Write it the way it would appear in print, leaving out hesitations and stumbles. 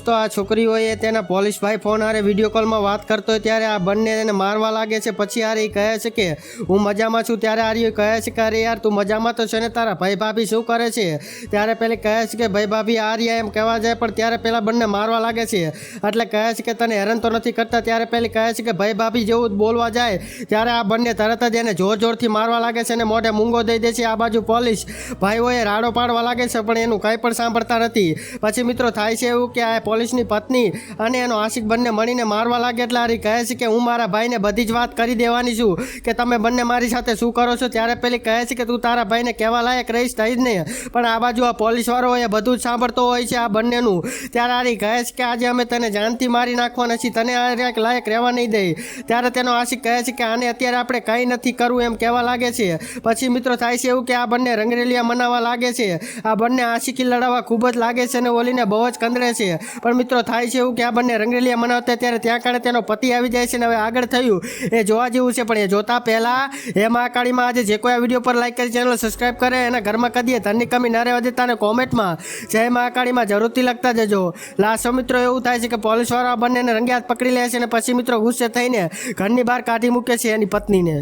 દોસ્તો આ છોકરીઓએ તેના પોલીસ ભાઈ ફોન હારે વિડીયો કોલમાં વાત કરતો હોય ત્યારે આ બંને એને મારવા લાગે છે। પછી હારે કહે છે કે હું મજામાં છું, ત્યારે આર્યો કહે છે કે અરે યાર તું મજામાં તો છે ને, તારા ભાઈ ભાભી શું કરે છે? ત્યારે પેલી કહે છે કે ભાઈ ભાભી આર્યા એમ કહેવા જાય, પણ ત્યારે પેલા બંને મારવા લાગે છે। એટલે કહે છે કે તને હેરાન તો નથી કરતા? ત્યારે પેલી કહે છે કે ભાઈ ભાભી જેવું બોલવા જાય ત્યારે આ બંને તરત જ એને જોર જોરથી મારવા લાગે છે અને મોઢે મૂંગો દઈ દે છે। આ બાજુ પોલીસ ભાઈઓએ રાડો પાડવા લાગે છે પણ એનું કંઈ પણ સાંભળતા નથી। પછી મિત્રો થાય છે એવું કે આ પોલીસની પત્ની અને એનો આશિક બંને મળીને મારવા લાગે એટલે આરી કહે છે કે હું મારા ભાઈને બધી જ વાત કરી દેવાની છું કે તમે બંને મારી સાથે શું કરો છો। ત્યારે પેલી કહે છે કે તું તારા ભાઈને કહેવા લાયક રહીશ થઈ જ નહીં, પણ આ બાજુ આ પોલીસવાળો એ બધું જ સાંભળતો હોય છે આ બંનેનું। ત્યારે આરી કહે છે કે આજે અમે તને જાનથી મારી નાખવાના છીએ, તને આ લાયક રહેવા નહીં દે। ત્યારે તેનો આશિક કહે છે કે આને અત્યારે આપણે કંઈ નથી કરવું એમ કહેવા લાગે છે। પછી મિત્રો થાય છે એવું કે આ બંને રંગરેલિયા મનાવવા લાગે છે। આ બંને આશિકી લડાવવા ખૂબ જ લાગે છે અને ઓલીને બહુ જ કંદરે છે। પણ મિત્રો થાય છે એવું કે આ બંને રંગરેલિયા મનાવતા ત્યારે ત્યાં કાળે તેનો પતિ આવી જાય છે અને હવે આગળ થયું એ જોવા જેવું છે। પણ એ જોતા પહેલા એ મહાકાળીમાં આજે જે કોઈ આ વિડીયો પર લાઈક કરી ચેનલ સબસ્ક્રાઈબ કરે એના ઘરમાં કદીએ ધનની કમી ન રહેવા દેતા અને કોમેન્ટમાં જય મહાકાળીમાં જરૂરથી લખતા જજો। લાસ્ટ મિત્રો એવું થાય છે કે પોલીસવાળા બંનેને રંગે હાથ પકડી લે છે અને પછી મિત્રો ગુસ્સે થઈને ઘરની બહાર કાઢી મૂકે છે એની પત્નીને।